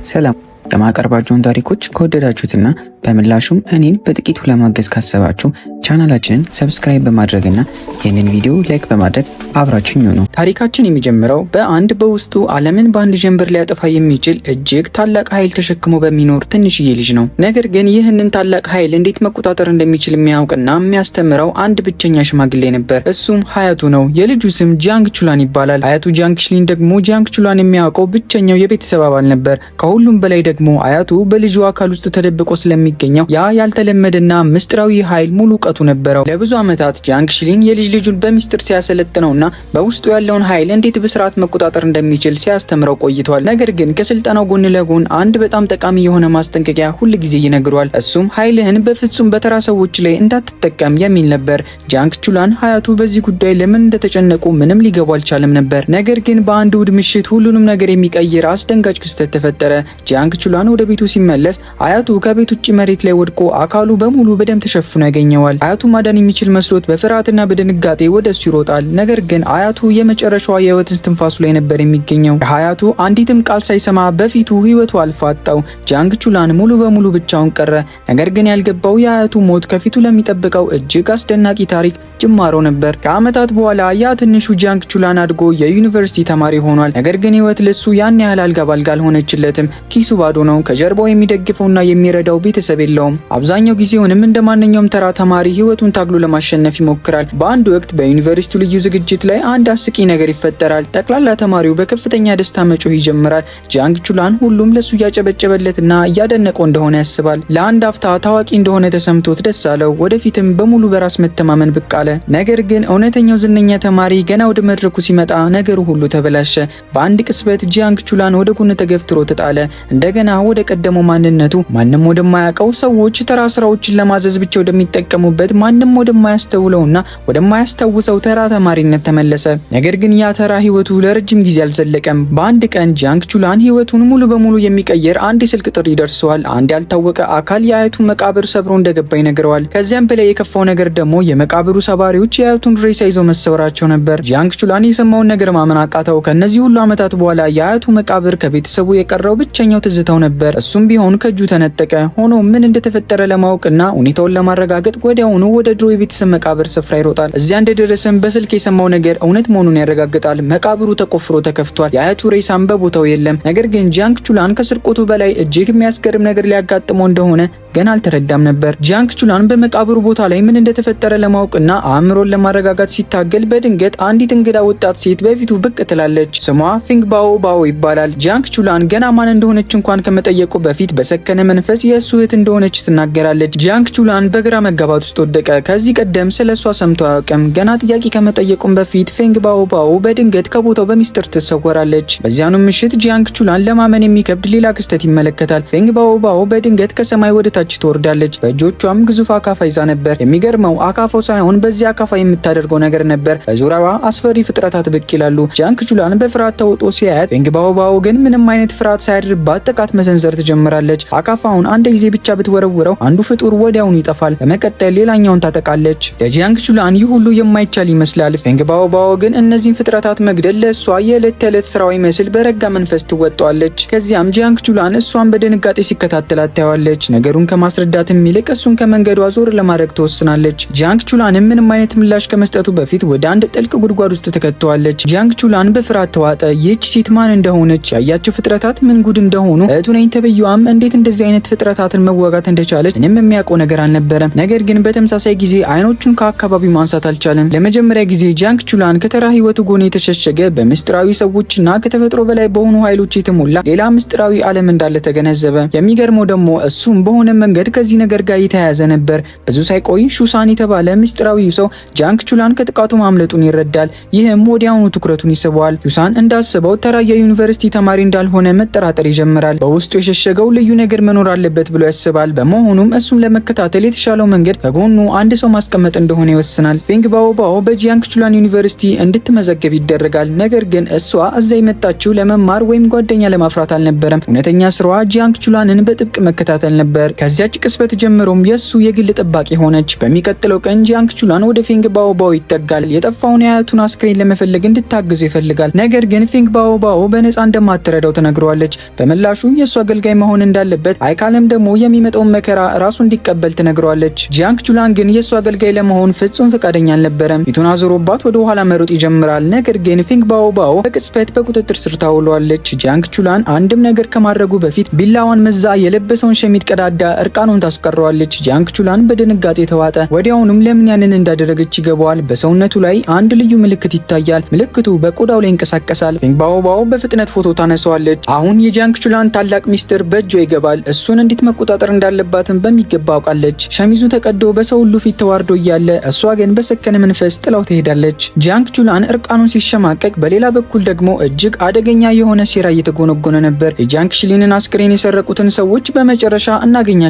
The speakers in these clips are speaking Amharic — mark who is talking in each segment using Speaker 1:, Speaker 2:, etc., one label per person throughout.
Speaker 1: ሰላም የማቀርባቸውን ታሪኮች ከወደዳችሁትና በምላሹም እኔን በጥቂቱ ለማገዝ ካሰባችሁ ቻናላችንን ሰብስክራይብ በማድረግና ይህንን ቪዲዮ ላይክ በማድረግ አብራችሁኝ ሁኑ። ታሪካችን የሚጀምረው በአንድ በውስጡ ዓለምን በአንድ ጀንበር ሊያጠፋ የሚችል እጅግ ታላቅ ኃይል ተሸክሞ በሚኖር ትንሽዬ ልጅ ነው። ነገር ግን ይህንን ታላቅ ኃይል እንዴት መቆጣጠር እንደሚችል የሚያውቅና የሚያስተምረው አንድ ብቸኛ ሽማግሌ ነበር። እሱም ሀያቱ ነው። የልጁ ስም ጃንግ ቹላን ይባላል። ሀያቱ ጃንግ ሽሊን ደግሞ ጃንግ ቹላን የሚያውቀው ብቸኛው የቤተሰብ አባል ነበር። ከሁሉም በላይ ደግሞ አያቱ በልጁ አካል ውስጥ ተደብቆ ስለሚገኘው ያ ያልተለመደና ምስጢራዊ ኃይል ሙሉ እውቀቱ ነበረው። ለብዙ ዓመታት ጃንግ ሽሊን የልጅ ልጁን በሚስጥር ሲያሰለጥነውና በውስጡ ያለውን ኃይል እንዴት በስርዓት መቆጣጠር እንደሚችል ሲያስተምረው ቆይቷል። ነገር ግን ከስልጠናው ጎን ለጎን አንድ በጣም ጠቃሚ የሆነ ማስጠንቀቂያ ሁል ጊዜ ይነግረዋል። እሱም ኃይልህን በፍጹም በተራ ሰዎች ላይ እንዳትጠቀም የሚል ነበር። ጃንግ ቹላን ሀያቱ በዚህ ጉዳይ ለምን እንደተጨነቁ ምንም ሊገቡ አልቻለም ነበር። ነገር ግን በአንድ እሁድ ምሽት ሁሉንም ነገር የሚቀይር አስደንጋጭ ክስተት ተፈጠረ። ጃንግ ቹላን ወደ ቤቱ ሲመለስ አያቱ ከቤት ውጭ መሬት ላይ ወድቆ አካሉ በሙሉ በደም ተሸፍኖ ያገኘዋል። አያቱ ማዳን የሚችል መስሎት በፍርሃትና በድንጋጤ ወደሱ ይሮጣል። ነገር ግን አያቱ የመጨረሻዋ የህይወት እስትንፋሱ ላይ ነበር የሚገኘው። አያቱ አንዲትም ቃል ሳይሰማ በፊቱ ህይወቱ አልፋጣው። ጃንግ ቹላን ሙሉ በሙሉ ብቻውን ቀረ። ነገር ግን ያልገባው የአያቱ ሞት ከፊቱ ለሚጠብቀው እጅግ አስደናቂ ታሪክ ጅማሮ ነበር። ከዓመታት በኋላ ያ ትንሹ ጃንግ ቹላን አድጎ የዩኒቨርሲቲ ተማሪ ሆኗል። ነገር ግን ህይወት ለሱ ያን ያህል አልጋ ባልጋ አልሆነችለትም። ኪሱ ባዶ ነው። ከጀርባው የሚደግፈውና የሚረዳው ቤተሰብ የለውም። አብዛኛው ጊዜውንም እንደ ማንኛውም ተራ ተማሪ ህይወቱን ታግሎ ለማሸነፍ ይሞክራል። በአንድ ወቅት በዩኒቨርሲቲው ልዩ ዝግጅት ላይ አንድ አስቂኝ ነገር ይፈጠራል። ጠቅላላ ተማሪው በከፍተኛ ደስታ መጮህ ይጀምራል። ጃንግ ቹላን ሁሉም ለሱ እያጨበጨበለትና እያደነቀው እንደሆነ ያስባል። ለአንድ አፍታ ታዋቂ እንደሆነ ተሰምቶት ደስ አለው። ወደፊትም በሙሉ በራስ መተማመን ብቅ አለ። ነገር ግን እውነተኛው ዝነኛ ተማሪ ገና ወደ መድረኩ ሲመጣ ነገሩ ሁሉ ተበላሸ። በአንድ ቅጽበት ጃንግ ቹላን ወደ ጎን ተገፍትሮ ተጣለ። እንደገና ወደ ቀደመው ማንነቱ፣ ማንም ወደማያውቀው ሰዎች ተራ ስራዎችን ለማዘዝ ብቻ ወደሚጠቀሙበት ማንም ወደማያስተውለውና ወደማያስታውሰው ተራ ተማሪነት ተመለሰ። ነገር ግን ያ ተራ ህይወቱ ለረጅም ጊዜ አልዘለቀም። በአንድ ቀን ጃንግ ቹላን ህይወቱን ሙሉ በሙሉ የሚቀየር አንድ የስልክ ጥሪ ደርሰዋል። አንድ ያልታወቀ አካል የአያቱ መቃብር ሰብሮ እንደገባ ይነግረዋል። ከዚያም በላይ የከፋው ነገር ደግሞ የመቃብሩ ሰባሪዎች የአያቱን ሬሳ ይዘው መሰወራቸው ነበር። ጃንግ ቹላን የሰማውን ነገር ማመን አቃተው። ከነዚህ ሁሉ ዓመታት በኋላ የአያቱ መቃብር ከቤተሰቡ የቀረው ብቸኛው ትዝታው ነበር። እሱም ቢሆን ከእጁ ተነጠቀ። ሆኖ ምን እንደተፈጠረ ለማወቅና ሁኔታውን ለማረጋገጥ ወዲያውኑ ወደ ድሮ የቤተሰብ መቃብር ስፍራ ይሮጣል። እዚያ እንደደረሰም በስልክ የሰማው ነገር እውነት መሆኑን ያረጋግጣል። መቃብሩ ተቆፍሮ ተከፍቷል። የአያቱ ሬሳም በቦታው የለም። ነገር ግን ጃንግ ቹላን ከስርቆቱ በላይ እጅግ የሚያስገርም ነገር ሊያጋጥመው እንደሆነ ገና አልተረዳም ነበር። ጃንግ ቹላን በመቃብሩ ቦታ ላይ ምን እንደተፈጠረ ለማወቅና አእምሮን ለማረጋጋት ሲታገል በድንገት አንዲት እንግዳ ወጣት ሴት በፊቱ ብቅ ትላለች። ስሟ ፊንግ ባኦ ባኦ ይባላል። ጃንግ ቹላን ገና ማን እንደሆነች እንኳን ከመጠየቁ በፊት በሰከነ መንፈስ የእሱ እህት እንደሆነች ትናገራለች። ጃንግ ቹላን በግራ መጋባት ውስጥ ወደቀ። ከዚህ ቀደም ስለሷ ሰምቶ አያውቅም። ገና ጥያቄ ከመጠየቁም በፊት ፊንግ ባኦ ባኦ በድንገት ከቦታው በሚስጥር ትሰወራለች። በዚያኑ ምሽት ጃንግ ቹላን ለማመን የሚከብድ ሌላ ክስተት ይመለከታል። ፊንግ ባኦ ባኦ በድንገት ከሰማይ ወደ ታች ትወርዳለች። በእጆቿም ግዙፍ አካፋ ይዛ ነበር። የሚገርመው አካፋው ሳይሆን በዚህ አካፋ የምታደርገው ነገር ነበር። በዙሪያዋ አስፈሪ ፍጥረታት ብቅ ይላሉ። ጃንግ ቹላን በፍርሃት ተውጦ ሲያያት፣ ፊንግ ባኦ ባኦ ግን ምንም አይነት ፍርሃት ሳያድርባት ጥቃት መሰንዘር ትጀምራለች። አካፋውን አንድ ጊዜ ብቻ ብትወረውረው አንዱ ፍጡር ወዲያውኑ ይጠፋል። በመቀጠል ሌላኛውን ታጠቃለች። ለጃንግ ቹላን ይህ ሁሉ የማይቻል ይመስላል። ፊንግ ባኦ ባኦ ግን እነዚህን ፍጥረታት መግደል ለእሷ የዕለት ተዕለት ስራው ይመስል በረጋ መንፈስ ትወጣዋለች። ከዚያም ጃንግ ቹላን እሷን በድንጋጤ ሲከታተላት ታያዋለች። ነገሩን ከማስረዳትም ይልቅ እሱን ከመንገዷ ዞር ለማድረግ ትወስናለች። ጃንግ ቹላንም ምንም አይነት ምላሽ ከመስጠቱ በፊት ወደ አንድ ጥልቅ ጉድጓድ ውስጥ ተከተዋለች። ጃንግ ቹላን በፍርሃት ተዋጠ። ይህች ሴት ማን እንደሆነች፣ ያያቸው ፍጥረታት ምን ጉድ እንደሆኑ፣ እህቱ ነኝ ተብዬዋም እንዴት እንደዚህ አይነት ፍጥረታትን መዋጋት እንደቻለች ምንም የሚያውቀው ነገር አልነበረም። ነገር ግን በተመሳሳይ ጊዜ አይኖቹን ከአካባቢው ማንሳት አልቻለም። ለመጀመሪያ ጊዜ ጃንግ ቹላን ከተራ ህይወቱ ጎን የተሸሸገ በምስጢራዊ ሰዎችና ከተፈጥሮ በላይ በሆኑ ኃይሎች የተሞላ ሌላ ምስጢራዊ ዓለም እንዳለ ተገነዘበ። የሚገርመው ደግሞ እሱም በሆነ መንገድ ከዚህ ነገር ጋር የተያያዘ ነበር። ብዙ ሳይቆይ ሹሳን የተባለ ምስጢራዊ ሰው ጃንግ ቹላን ከጥቃቱ ማምለጡን ይረዳል። ይህም ወዲያውኑ ትኩረቱን ይስበዋል። ሹሳን እንዳስበው ተራ የዩኒቨርሲቲ ተማሪ እንዳልሆነ መጠራጠር ይጀምራል። በውስጡ የሸሸገው ልዩ ነገር መኖር አለበት ብሎ ያስባል። በመሆኑም እሱም ለመከታተል የተሻለው መንገድ ከጎኑ አንድ ሰው ማስቀመጥ እንደሆነ ይወስናል። ፊንግ ባኦ ባኦ በጃንግ ቹላን ዩኒቨርሲቲ እንድትመዘገብ ይደረጋል። ነገር ግን እሷ እዛ የመጣችው ለመማር ወይም ጓደኛ ለማፍራት አልነበረም። እውነተኛ ስራዋ ጃንግ ቹላንን በጥብቅ መከታተል ነበር። ከዚያች ቅጽበት ጀምሮም የሱ የግል ጠባቂ ሆነች። በሚቀጥለው ቀን ጂያንግ ቹላን ወደ ፌንግ ባኦባኦ ይጠጋል። የጠፋውን የአያቱን አስክሬን ለመፈለግ እንድታግዘው ይፈልጋል። ነገር ግን ፌንግ ባኦባኦ በነፃ እንደማትረዳው ትነግረዋለች። በምላሹ የሱ አገልጋይ መሆን እንዳለበት አይካለም ደግሞ የሚመጣውን መከራ ራሱ እንዲቀበል ትነግረዋለች። ጂያንግ ቹላን ግን የሱ አገልጋይ ለመሆን ፍጹም ፈቃደኛ አልነበረም። ፊቱን አዞሮባት ወደ ኋላ መሮጥ ይጀምራል። ነገር ግን ፌንግ ባኦባኦ በቅጽበት በቁጥጥር ስር ታውሏለች። ጂያንግ ቹላን አንድም ነገር ከማድረጉ በፊት ቢላዋን መዛ የለበሰውን ሸሚዝ ቀዳዳ እርቃኑን ታስቀረዋለች። ጂያንግ ቹላን በድንጋጤ ተዋጠ። ወዲያውኑም ለምን ያንን እንዳደረገች ይገባዋል። በሰውነቱ ላይ አንድ ልዩ ምልክት ይታያል። ምልክቱ በቆዳው ላይ ይንቀሳቀሳል። ፌንግ ባኦባኦ በፍጥነት ፎቶ ታነሳዋለች። አሁን የጂያንግ ቹላን ታላቅ ሚስጥር በእጇ ይገባል። እሱን እንዴት መቆጣጠር እንዳለባትም በሚገባ አውቃለች። ሸሚዙ ተቀዶ በሰው ሁሉ ፊት ተዋርዶ እያለ እሷ ግን በሰከነ መንፈስ ጥላው ትሄዳለች። ጂያንግ ቹላን እርቃኑን ሲሸማቀቅ፣ በሌላ በኩል ደግሞ እጅግ አደገኛ የሆነ ሴራ እየተጎነጎነ ነበር። የጂያንግ ሽሊንን አስክሬን የሰረቁትን ሰዎች በመጨረሻ እናገኛቸዋለን።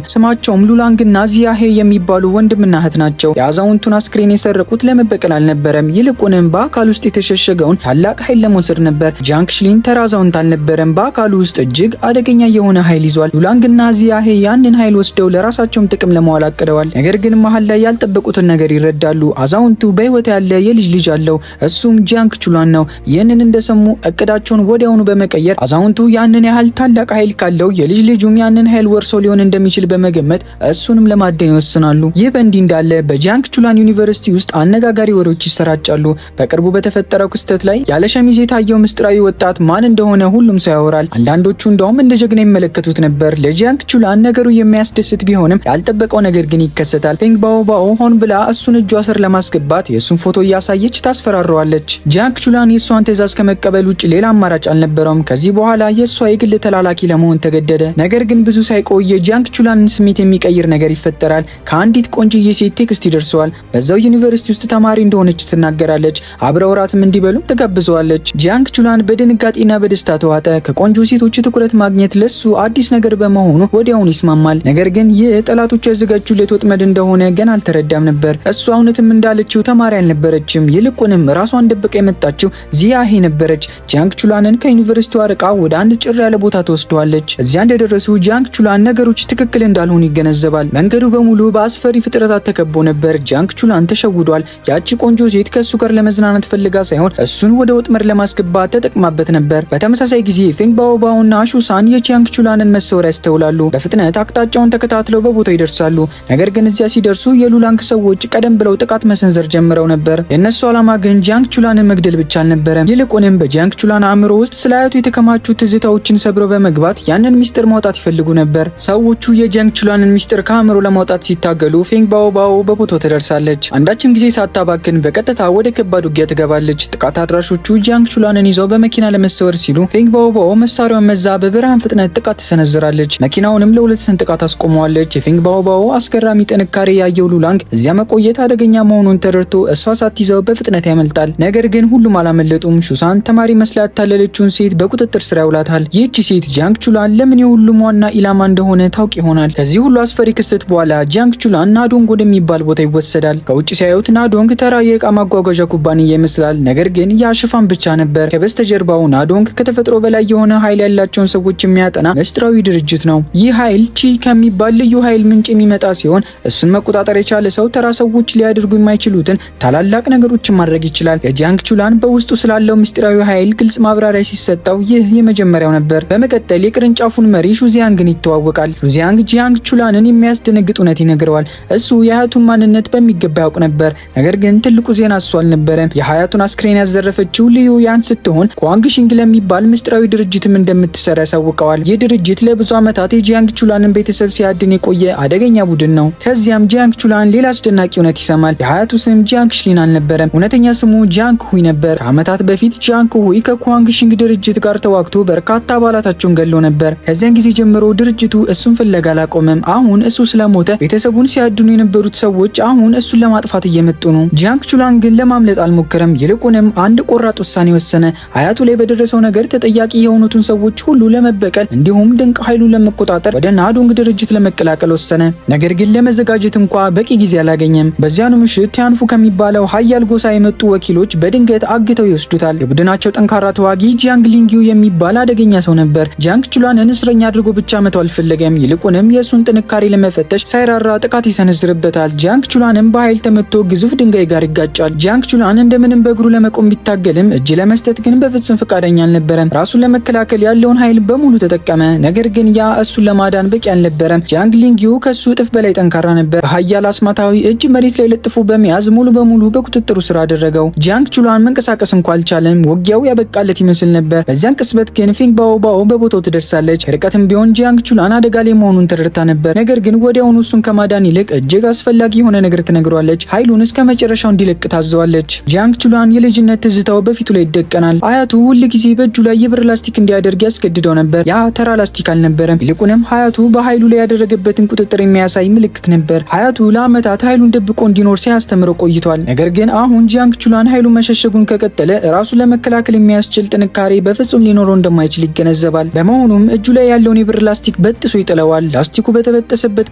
Speaker 1: ስማቸውም ሉላንግና ዚያሄ የሚባሉ ወንድምና እህት ናቸው። የአዛውንቱን አስክሬን የሰረቁት ለመበቀል አልነበረም፣ ይልቁንም በአካል ውስጥ የተሸሸገውን ታላቅ ኃይል ለመውሰድ ነበር። ጂያንግ ሽሊን ተራ አዛውንት አልነበረም፣ በአካሉ ውስጥ እጅግ አደገኛ የሆነ ኃይል ይዟል። ሉላንግና ዚያሄ ያንን ኃይል ወስደው ለራሳቸውም ጥቅም ለማዋል አቅደዋል። ነገር ግን መሀል ላይ ያልጠበቁትን ነገር ይረዳሉ። አዛውንቱ በህይወት ያለ የልጅ ልጅ አለው፣ እሱም ጂያንግ ቹላን ነው። ይህንን እንደሰሙ እቅዳቸውን ወዲያውኑ በመቀየር አዛውንቱ ያንን ያህል ታላቅ ኃይል ካለው የልጅ ልጁም ያንን ኃይል ወርሶ ሊሆን እንደሚችል በመገመት እሱንም ለማደን ይወስናሉ። ይህ በእንዲህ እንዳለ በጂያንግ ቹላን ዩኒቨርሲቲ ውስጥ አነጋጋሪ ወሬዎች ይሰራጫሉ። በቅርቡ በተፈጠረው ክስተት ላይ ያለ ሸሚዝ የታየው ምስጢራዊ ወጣት ማን እንደሆነ ሁሉም ሰው ያወራል። አንዳንዶቹ እንደውም እንደ ጀግና ይመለከቱት ነበር። ለጂያንግ ቹላን ነገሩ የሚያስደስት ቢሆንም ያልጠበቀው ነገር ግን ይከሰታል። ፌንግ ባኦባኦ ሆን ብላ እሱን እጇ ስር ለማስገባት የእሱን ፎቶ እያሳየች ታስፈራረዋለች። ጂያንግ ቹላን የእሷን ትዕዛዝ ከመቀበል ውጭ ሌላ አማራጭ አልነበረውም። ከዚህ በኋላ የእሷ የግል ተላላኪ ለመሆን ተገደደ። ነገር ግን ብዙ ሳይቆይ የጂያንግ ቹላንን ስሜት የሚቀይር ነገር ይፈጠራል። ከአንዲት ቆንጅዬ ሴት ቴክስት ይደርሰዋል። በዛው ዩኒቨርሲቲ ውስጥ ተማሪ እንደሆነች ትናገራለች። አብረው እራትም እንዲበሉም ትጋብዘዋለች። ጂያንግ ቹላን በድንጋጤና በደስታ ተዋጠ። ከቆንጆ ሴቶች ትኩረት ማግኘት ለሱ አዲስ ነገር በመሆኑ ወዲያውኑ ይስማማል። ነገር ግን ይህ ጠላቶቹ ያዘጋጁለት ወጥመድ እንደሆነ ገና አልተረዳም ነበር። እሷ እውነትም እንዳለችው ተማሪ አልነበረችም። ይልቁንም ራሷን ደብቃ የመጣችው ዚያሄ ነበረች። ጂያንግ ቹላንን ከዩኒቨርሲቲው አርቃ ወደ አንድ ጭር ያለ ቦታ ተወስደዋለች። እዚያ እንደደረሱ ጂያንግ ቹላን ነገሮች ትክክል እንዳልሆኑ ይገነዘባል። መንገዱ በሙሉ በአስፈሪ ፍጥረታት ተከቦ ነበር። ጂያንግ ቹላን ተሸውዷል። ያቺ ቆንጆ ሴት ከእሱ ጋር ለመዝናናት ፈልጋ ሳይሆን እሱን ወደ ወጥመድ ለማስገባት ተጠቅማበት ነበር። በተመሳሳይ ጊዜ ፌንግ ባኦባኦና ሹሳን የጂያንግ ቹላንን መሰወር ያስተውላሉ። በፍጥነት አቅጣጫውን ተከታትለው በቦታው ይደርሳሉ። ነገር ግን እዚያ ሲደርሱ የሉላንግ ሰዎች ቀደም ብለው ጥቃት መሰንዘር ጀምረው ነበር። የእነሱ ዓላማ ግን ጂያንግ ቹላንን መግደል ብቻ አልነበረም። ይልቁንም በጂያንግ ቹላን አእምሮ ውስጥ ስለ አያቱ የተከማቹ ትዝታዎችን ሰብረው በመግባት ያንን ሚስጥር ማውጣት ይፈልጉ ነበር። ሰዎቹ የጂያንግ ቹላንን ሚስጥር ከአእምሮ ለማውጣት ሲታገሉ ፌንግ ባኦባኦ በቦታው ትደርሳለች። አንዳችም ጊዜ ሳታባክን በቀጥታ ወደ ከባድ ውጊያ ትገባለች። ጥቃት አድራሾቹ ጂያንግ ቹላንን ይዘው በመኪና ለመሰወር ሲሉ ፌንግ ባኦባኦ መሳሪያውን መዛ በብርሃን ፍጥነት ጥቃት ትሰነዝራለች። መኪናውንም ለሁለት ሰንጥቃት አስቆመዋለች። የፌንግ ባኦባኦ አስገራሚ ጥንካሬ ያየው ሉላንግ እዚያ መቆየት አደገኛ መሆኑን ተረድቶ እሷ ሳትይዘው በፍጥነት ያመልጣል። ነገር ግን ሁሉም አላመለጡም። ሹሳን ተማሪ መስላ ያታለለችውን ሴት በቁጥጥር ስር ያውላታል። ይህቺ ሴት ጂያንግ ቹላን ለምን የሁሉም ዋና ኢላማ እንደሆነ ታውቅ ይሆናል። ከዚህ ሁሉ አስፈሪ ክስተት በኋላ ጂያንግ ቹላን ናዶንግ ወደሚባል ቦታ ይወሰዳል። ከውጭ ሲያዩት ናዶንግ ተራ የእቃ ማጓጓዣ ኩባንያ ይመስላል። ነገር ግን ያ ሽፋን ብቻ ነበር። ከበስተጀርባው ናዶንግ ከተፈጥሮ በላይ የሆነ ኃይል ያላቸውን ሰዎች የሚያጠና ምስጢራዊ ድርጅት ነው። ይህ ኃይል ቺ ከሚባል ልዩ ኃይል ምንጭ የሚመጣ ሲሆን እሱን መቆጣጠር የቻለ ሰው ተራ ሰዎች ሊያደርጉ የማይችሉትን ታላላቅ ነገሮችን ማድረግ ይችላል። የጂያንግ ቹላን በውስጡ ስላለው ምስጢራዊ ኃይል ግልጽ ማብራሪያ ሲሰጠው ይህ የመጀመሪያው ነበር። በመቀጠል የቅርንጫፉን መሪ ሹዚያንግን ይተዋወቃል። ሹዚያንግ ጂያንግ ቹላንን የሚያስደነግጥ እውነት ይነግረዋል። እሱ የሀያቱን ማንነት በሚገባ ያውቅ ነበር። ነገር ግን ትልቁ ዜና እሱ አልነበረም። የሀያቱን አስክሬን ያዘረፈችው ልዩ ያን ስትሆን ኳንግሺንግ ለሚባል ምስጢራዊ ድርጅትም እንደምትሰራ ያሳውቀዋል። ይህ ድርጅት ለብዙ ዓመታት የጂያንግ ቹላንን ቤተሰብ ሲያድን የቆየ አደገኛ ቡድን ነው። ከዚያም ጂያንግ ቹላን ሌላ አስደናቂ እውነት ይሰማል። የሀያቱ ስም ጂያንግ ሽሊን አልነበረም። እውነተኛ ስሙ ጂያንግ ሁይ ነበር። ከዓመታት በፊት ጂያንግ ሁይ ከኳንግሺንግ ድርጅት ጋር ተዋግቶ በርካታ አባላታቸውን ገሎ ነበር። ከዚያን ጊዜ ጀምሮ ድርጅቱ እሱን ፍለጋ አላቆመም። አሁን እሱ ስለሞተ ቤተሰቡን ሲያድኑ የነበሩት ሰዎች አሁን እሱን ለማጥፋት እየመጡ ነው። ጂያንግ ቹላን ግን ለማምለጥ አልሞከረም። ይልቁንም አንድ ቆራጥ ውሳኔ ወሰነ። አያቱ ላይ በደረሰው ነገር ተጠያቂ የሆኑትን ሰዎች ሁሉ ለመበቀል እንዲሁም ድንቅ ኃይሉን ለመቆጣጠር ወደ ናዶንግ ድርጅት ለመቀላቀል ወሰነ። ነገር ግን ለመዘጋጀት እንኳ በቂ ጊዜ አላገኘም። በዚያኑ ምሽት ቲያንፉ ከሚባለው ሀያል ጎሳ የመጡ ወኪሎች በድንገት አግተው ይወስዱታል። የቡድናቸው ጠንካራ ተዋጊ ጂያንግ ሊንጊው የሚባል አደገኛ ሰው ነበር። ጂያንግ ቹላንን እስረኛ አድርጎ ብቻ መተው አልፈለገም። ይልቁንም የሱን ጥንካሬ ለመፈተሽ ሳይራራ ጥቃት ይሰነዝርበታል። ጃንግ ቹላንም በኃይል ተመቶ ግዙፍ ድንጋይ ጋር ይጋጫል። ጃንግ ቹላን እንደምንም በእግሩ ለመቆም ቢታገልም እጅ ለመስጠት ግን በፍጹም ፈቃደኛ አልነበረም። ራሱን ለመከላከል ያለውን ኃይል በሙሉ ተጠቀመ። ነገር ግን ያ እሱን ለማዳን በቂ አልነበረም። ጃንግ ሊንጊዩ ከሱ እጥፍ በላይ ጠንካራ ነበር። ኃያል አስማታዊ እጅ መሬት ላይ ለጥፎ በመያዝ ሙሉ በሙሉ በቁጥጥሩ ስር አደረገው። ጃንግ ቹላን መንቀሳቀስ እንኳን አልቻለም። ውጊያው ያበቃለት ይመስል ነበር። በዚያን ቅጽበት ግን ፊንግ ባኦ ባኦ በቦታው ትደርሳለች። ርቀትም ቢሆን ጃንግ ቹላን አደጋ ላይ መሆኑን ተረድታ ነበር። ነገር ግን ወዲያውኑ እሱን ከማዳን ይልቅ እጅግ አስፈላጊ የሆነ ነገር ትነግሯለች። ኃይሉን እስከ መጨረሻው እንዲለቅ ታዘዋለች። ጃንግ ቹላን የልጅነት ትዝታው በፊቱ ላይ ይደቀናል። አያቱ ሁል ጊዜ በእጁ ላይ የብር ላስቲክ እንዲያደርግ ያስገድደው ነበር። ያ ተራ ላስቲክ አልነበረም። ይልቁንም ሀያቱ በኃይሉ ላይ ያደረገበትን ቁጥጥር የሚያሳይ ምልክት ነበር። ሀያቱ ለዓመታት ኃይሉን ደብቆ እንዲኖር ሲያስተምረው ቆይቷል። ነገር ግን አሁን ጃንግ ቹላን ኃይሉን መሸሸጉን ከቀጠለ ራሱን ለመከላከል የሚያስችል ጥንካሬ በፍጹም ሊኖረው እንደማይችል ይገነዘባል። በመሆኑም እጁ ላይ ያለውን የብር ላስቲክ በጥሶ ይጥለዋል። ላስቲኩ በተበጠሰበት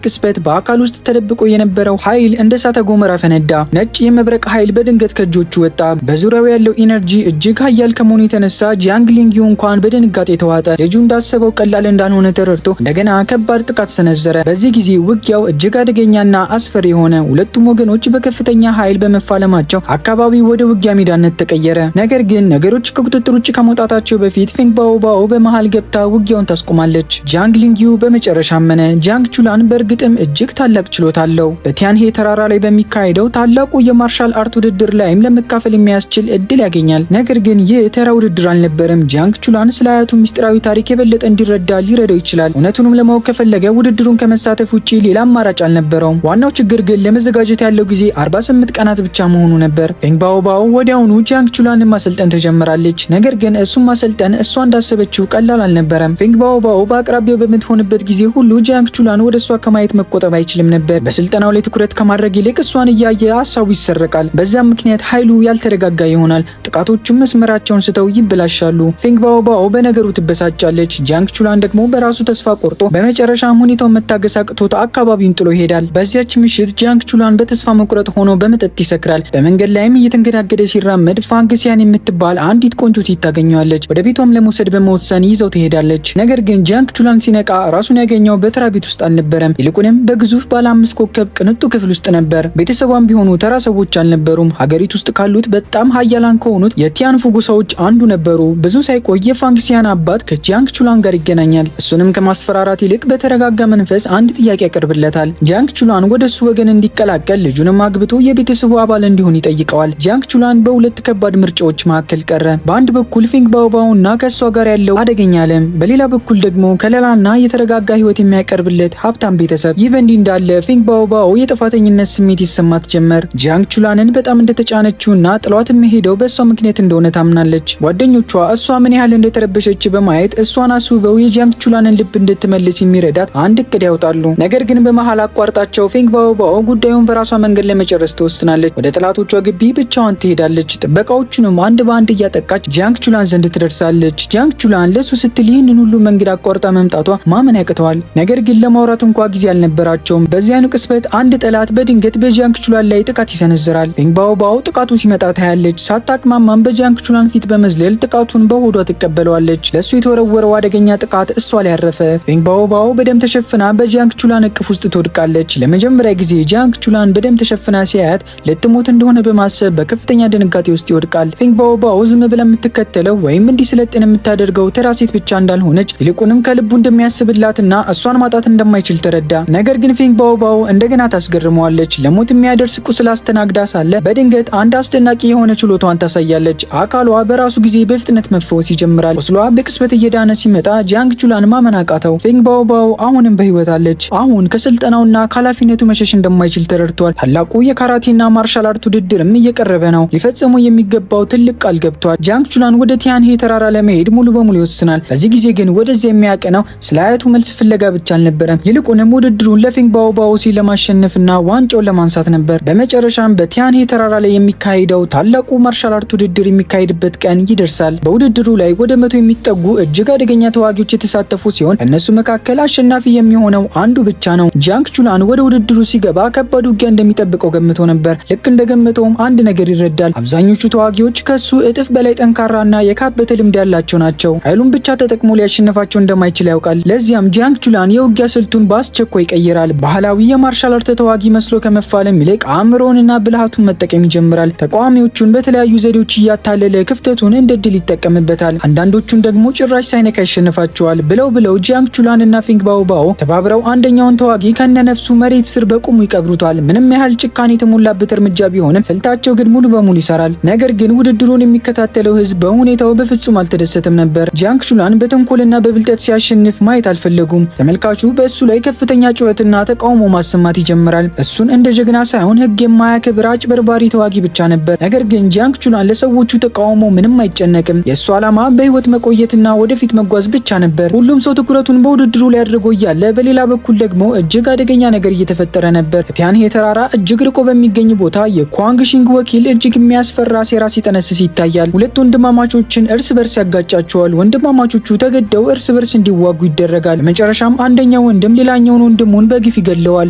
Speaker 1: ቅጽበት በአካል ውስጥ ተደብቆ የነበረው ኃይል እንደ እሳተ ገሞራ ፈነዳ። ነጭ የመብረቅ ኃይል በድንገት ከእጆቹ ወጣ። በዙሪያው ያለው ኢነርጂ እጅግ ኃያል ከመሆኑ የተነሳ ጃንግ ሊንጊዩ እንኳን በድንጋጤ ተዋጠ። ልጁ እንዳሰበው ቀላል እንዳልሆነ ተረድቶ እንደገና ከባድ ጥቃት ሰነዘረ። በዚህ ጊዜ ውጊያው እጅግ አደገኛና አስፈሪ ሆነ። ሁለቱም ወገኖች በከፍተኛ ኃይል በመፋለማቸው አካባቢው ወደ ውጊያ ሜዳነት ተቀየረ። ነገር ግን ነገሮች ከቁጥጥር ውጭ ከመውጣታቸው በፊት ፊንግ ባኦ ባኦ በመሃል ገብታ ውጊያውን ታስቆማለች። ጃንግ ሊንጊዩ በመጨረሻ አመነ። ጃንግ ቹላን በእርግጥም እጅግ ታላቅ ችሎታ አለው። በቲያንሄ ተራራ ላይ በሚካሄደው ታላቁ የማርሻል አርት ውድድር ላይም ለመካፈል የሚያስችል እድል ያገኛል። ነገር ግን ይህ ተራ ውድድር አልነበረም። ጃንግ ቹላን ስለ አያቱ ሚስጥራዊ ታሪክ የበለጠ እንዲረዳ ሊረዳው ይችላል። እውነቱንም ለማወቅ ከፈለገ ውድድሩን ከመሳተፍ ውጪ ሌላ አማራጭ አልነበረውም። ዋናው ችግር ግን ለመዘጋጀት ያለው ጊዜ 48 ቀናት ብቻ መሆኑ ነበር። ፊንግ ባኦ ባኦ ወዲያውኑ ጃንግ ቹላንን ማሰልጠን ተጀምራለች። ነገር ግን እሱን ማሰልጠን እሷ እንዳሰበችው ቀላል አልነበረም። ፊንግ ባኦ ባኦ በአቅራቢያው በምትሆንበት ጊዜ ሁሉ ጃንግ ቹላን ወደ እሷ ከማየት መቆጠብ አይችልም ነበር። በስልጠናው ላይ ትኩረት ከማድረግ ይልቅ እሷን እያየ ሀሳቡ ይሰረቃል። በዛም ምክንያት ኃይሉ ያልተረጋጋ ይሆናል። ጥቃቶቹም መስመራቸውን ስተው ይበላሻሉ። ፊንግ ባኦ ባኦ በነገሩ ትበሳጫለች። ጃንግ ቹላን ደግሞ በራሱ ተስፋ ቆርጦ በመጨረሻም ሁኔታውን መታገስ አቅቶት አካባቢውን ጥሎ ይሄዳል። በዚያች ምሽት ጃንግ ቹላን በተስፋ መቁረጥ ሆኖ በመጠጥ ይሰክራል። በመንገድ ላይም እየተንገዳገደ ሲራመድ ፋንግሲያን የምትባል አንዲት ቆንጆ ሴት ታገኘዋለች። ወደ ቤቷም ለመውሰድ በመወሰን ይዘው ትሄዳለች። ነገር ግን ጃንግ ቹላን ሲነቃ ራሱን ያገኘው በተራ ቤት ውስጥ አልነበረም። ይልቁንም በግዙፍ ባለ 5 ኮከብ ቅንጡ ክፍል ውስጥ ነበር። ቤተሰቧም ቢሆኑ ተራ ሰዎች አልነበሩም። ሀገሪቱ ውስጥ ካሉት በጣም ሀያላን ከሆኑት የቲያንፉ ጎሳዎች አንዱ ነበሩ። ብዙ ሳይቆይ የፋንግሲያን አባት ከጃንግ ቹላን ጋር ይገናኛል። እሱንም ከማስፈራራት ይልቅ በተረጋጋ መንፈስ አንድ ጥያቄ ያቀርብለታል። ጃንግ ቹላን ወደ እሱ ወገን እንዲቀላቀል ልጁንም አግብቶ የቤተሰቡ አባል እንዲሆን ይጠይቀዋል። ጃንግ ቹላን በሁለት ከባድ ምርጫዎች መካከል ቀረ። በአንድ በኩል ፊንግ ባኦ ባኦ እና ከእሷ ጋር ያለው አደገኛ ዓለም፣ በሌላ በኩል ደግሞ ከለላና የተረጋጋ ህይወት የሚያቀርብለት ሀብታም ቤተሰብ። ይህ በእንዲህ እንዳለ ፊንግ ባኦ ባኦ የጥፋተኝነት ስሜት ይሰማት ጀመር። ጃንግ ቹላንን በጣም እንደተጫነችውና ጥሏት የሚሄደው በእሷ ምክንያት እንደሆነ ታምናለች። ጓደኞቿ እሷ ምን ያህል እንደተረበሸች በማየት እሷን አስውበው የጃንግ ቹላንን ልብ እንድትመልስ የሚረዳት አንድ እቅድ ያወጣሉ። ነገር ግን በመሃል አቋርጣቸው ፊንግ ባኦ ባኦ ጉዳዩን በራሷ መንገድ ለመጨረስ ትወስናለች። ወደ ጠላቶቿ ግቢ ብቻዋን ትሄዳለች። ጥበቃዎቹንም አንድ በአንድ እያጠቃች ጃንግ ቹላን ዘንድ ትደርሳለች። ጃንግ ቹላን ለሱ ስትል ይህንን ሁሉ መንገድ አቋርጣ መምጣቷ ማመን ያቅተዋል። ነገር ግን ለማውራት እንኳ ጊዜ አልነበራቸውም። በዚያኑ ቅጽበት አንድ ጠላት በድንገት በጃንግ ቹላን ላይ ጥቃት ይሰነዝራል። ፊንግ ባኦ ባኦ ጥቃቱ ሲመጣ ታያለች። ሳታቅማማም በጃንግ ቹላን ፊት በመዝለል ጥቃቱን በሆዷ ትቀበለዋለች። ለሱ የተወረወረው አደገኛ ጥቃት እሷ ላይ ያረፈ። ፊንግ ባኦ ባኦ በደም ተሸፍና በጃንግ ቹላን እቅፍ ውስጥ ትወድቃለች። ለመጀመሪያ ጊዜ ጃንግ ቹላን በደም ተሸፍና ሲያያት ልትሞት እንደሆነ በማሰብ በከፍተኛ ድንጋጤ ውስጥ ይወድቃል። ፊንግ ባኦ ባኦ ዝም ብላ የምትከተለው ወይም እንዲሰለጥን የምታደርገው ተራ ሴት ብቻ እንዳልሆነች ይልቁንም ከልቡ እንደሚያስብላትና እሷን ማጣት እንደማይችል ተረዳ። ነገር ግን ፊንግ ባኦ ባኦ እንደገና ታስገርመዋለች። ለሞት የሚያደርስ ቁስል አስተናግዳ ሳለ በድንገት አንድ አስደናቂ የሆነ ችሎታዋን ታሳያለች። አካሏ በራሱ ጊዜ በፍጥነት መፈወስ ይጀምራል። ቁስሏ በቅጽበት እየዳነ ሲመጣ ጃንግ ቹላን ማመን አቃተው። ፊንግ ባኦ ባኦ አሁንም በህይወት አለች። አሁን ከስልጠናውና ከኃላፊነቱ መሸሽ እንደማይችል ተረድቷል። ታላቁ የካራቴና ማርሻል አርት ውድድርም እየቀረበ ነው። ሊፈጽመው የሚገባው ትልቅ ቃል ገብቷል። ጃንግ ቹላን ወደ ቲያንሄ ተራራ ለመሄድ ሙሉ በሙሉ ይወስናል። በዚህ ጊዜ ግን ወደዚያ የሚያቀናው ስለ አያቱ መልስ ፍለጋ ብቻ አልነበረም። ይልቁንም ውድድሩን ለፊንግ ባኦ ባኦ ሲል ለማሸነፍና ዋንጫውን ለማንሳት ነበር። በመጨረሻም በቲያንሄ ተራራ ላይ የሚካሄደው ታላቁ ማርሻል አርት ውድድር የሚካሄድበት ቀን ይደርሳል። በውድድሩ ላይ ወደ 100 የሚጠጉ እጅግ አደገኛ ተዋጊዎች የተሳተፉ ሲሆን ከእነሱ መካከል አሸናፊ የሚሆነው አንዱ ብቻ ነው። ጃንግ ቹላን ወደ ውድድሩ ሲገባ ከባድ ውጊያ እንደሚጠብቀው ገምቶ ነበር። ልክ እንደገመተውም አንድ ነገር ይረዳል። አብዛኞቹ ተዋጊዎች ከሱ እጥፍ በላይ ጠንካራና የካበተ ልምድ ያላቸው ናቸው። ኃይሉን ብቻ ተጠቅሞ ሊያሸንፋቸው እንደማይችል ያውቃል። ለዚያም ጃንግ
Speaker 2: ቹላን የውጊያ ስልቱን በአስቸኳይ ይቀይራል። ባህላዊ የማርሻል አርት ተዋጊ መስሎ ከመፋለም ይልቅ አእምሮንና ብልሃቱን መጠቀም ይጀምራል። ተቃዋሚዎቹን በተለያዩ ዘዴዎች እያታለለ ክፍተቱን እንደ ድል ይጠቀምበታል። አንዳንዶቹን ደግሞ ጭራሽ ሳይነካ ያሸንፋቸዋል። ብለው ጂያንግ ቹላን እና ፊንግ ባኦባኦ ተባብረው አንደኛውን ተዋጊ ከነነፍሱ መሬት ስር በቁሙ ይቀብሩታል። ምንም ያህል ጭካኔ የተሞላበት እርምጃ ቢሆንም ስልታቸው ግን ሙሉ በሙሉ ይሰራል። ነገር ግን ውድድሩን የሚከታተለው ህዝብ በሁኔታው በፍጹም አልተደሰተም ነበር። ጂያንግ ቹላን በተንኮልና በብልጠት ሲያሸንፍ ማየት አልፈለጉም። ተመልካቹ በእሱ ላይ ከፍተኛ ጩኸትና ተቃውሞ ማሰማት ይጀምራል። እሱን እንደ ጀግና ሳይሆን ህግ የማያከብር አጭበርባሪ ተዋጊ ብቻ ነበር። ነገር ግን ጂያንግ ቹላን ለሰዎቹ ተቃውሞ ምንም አይጨነቅም። የእሱ ዓላማ በህይወት መቆየትና ወደፊት መጓዝ ብቻ ነበር። ሁሉም ሰው ትኩረቱን በውድድሩ ላይ አድርጎ እያለ በሌላ በኩል ደግሞ እጅግ አደገኛ ነገር እየተፈጠረ ነበር። ከቲያንሄ ተራራ እጅግ ርቆ በሚገኝ ቦታ የኳንግ ሺንግ ወኪል እጅግ የሚያስፈራ ሴራ ሲጠነስስ ይታያል። ሁለት ወንድማማቾችን እርስ በርስ ያጋጫቸዋል። ወንድማማቾቹ ተገደው እርስ በርስ እንዲዋጉ ይደረጋል። መጨረሻም አንደኛው ወንድም ሌላኛውን ወንድሙን በግፍ ይገለዋል።